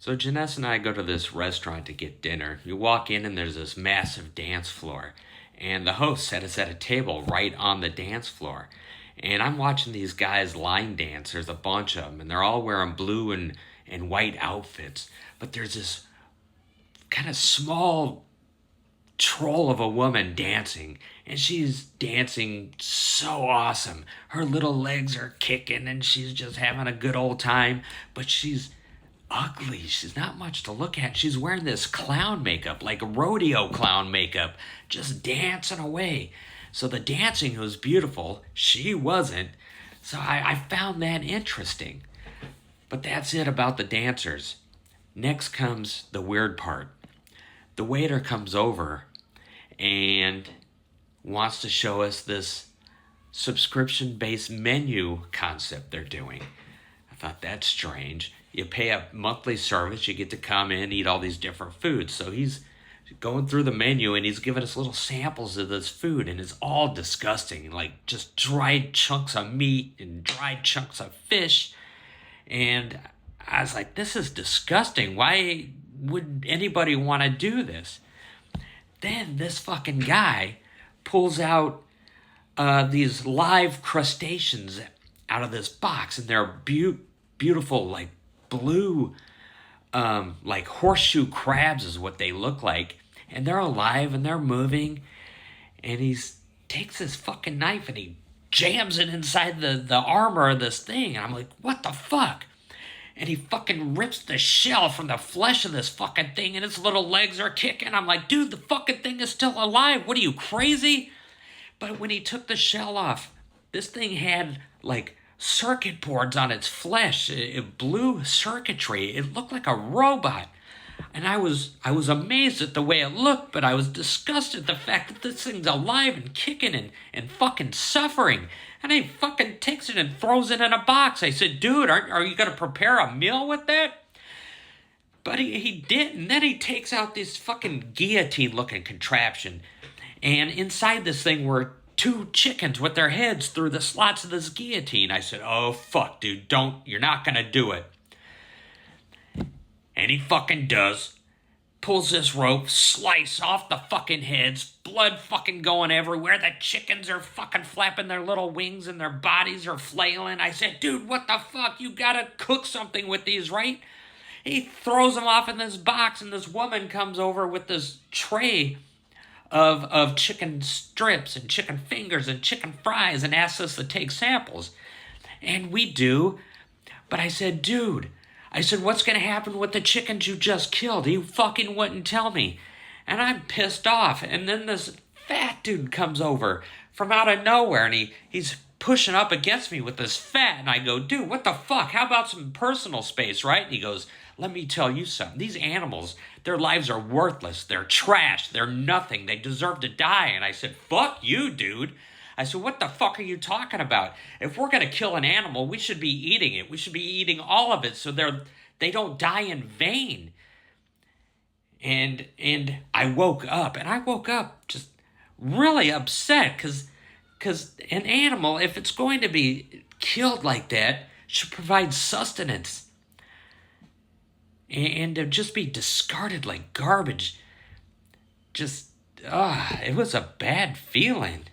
So Janessa and I go to this restaurant to get dinner. You walk in and there's this massive dance floor. And the host set us at a table right on the dance floor. And I'm watching these guys line dance. There's a bunch of them, and they're all wearing blue and white outfits. But there's this kind of small troll of a woman dancing, and she's dancing so awesome. Her little legs are kicking and she's just having a good old time, but she's ugly. She's not much to look at. She's wearing this clown makeup, like rodeo clown makeup, just dancing away. So the dancing was beautiful. She wasn't. So I found that interesting. But that's it about the dancers. Next comes the weird part. The waiter comes over and wants to show us this subscription-based menu concept they're doing. I thought that's strange. You pay a monthly service, you get to come in, eat all these different foods. So he's going through the menu and he's giving us little samples of this food, and it's all disgusting, like just dried chunks of meat and dried chunks of fish. And I was like, this is disgusting. Why would anybody want to do this? Then this fucking guy pulls out these live crustaceans out of this box, and they're beautiful, like blue, like horseshoe crabs is what they look like, and they're alive and they're moving. And he takes his fucking knife and he jams it inside the armor of this thing, and I'm like, what the fuck? And he fucking rips the shell from the flesh of this fucking thing, and its little legs are kicking. I'm like, dude, the fucking thing is still alive. What are you, crazy? But when he took the shell off, this thing had like circuit boards on its flesh, blue circuitry. It looked like a robot. And I was amazed at the way it looked, but I was disgusted at the fact that this thing's alive and kicking and fucking suffering. And he fucking takes it and throws it in a box. I said, dude, are you going to prepare a meal with that? But he didn't. Then he takes out this fucking guillotine-looking contraption. And inside this thing were two chickens with their heads through the slots of this guillotine. I said, oh, fuck, dude, you're not going to do it. And he fucking does. Pulls this rope, slice off the fucking heads, blood fucking going everywhere. The chickens are fucking flapping their little wings and their bodies are flailing. I said, dude, what the fuck? You gotta cook something with these, right? He throws them off in this box, and this woman comes over with this tray of chicken strips and chicken fingers and chicken fries and asks us to take samples. And we do. But I said, dude, what's going to happen with the chickens you just killed? He fucking wouldn't tell me. And I'm pissed off. And then this fat dude comes over from out of nowhere, and he's pushing up against me with this fat. And I go, dude, what the fuck? How about some personal space, right? And he goes, let me tell you something. These animals, their lives are worthless. They're trash. They're nothing. They deserve to die. And I said, fuck you, dude. I said, what the fuck are you talking about? If we're going to kill an animal, we should be eating it. We should be eating all of it so they don't die in vain. And I woke up, just really upset because an animal, if it's going to be killed like that, should provide sustenance. And to just be discarded like garbage, it was a bad feeling.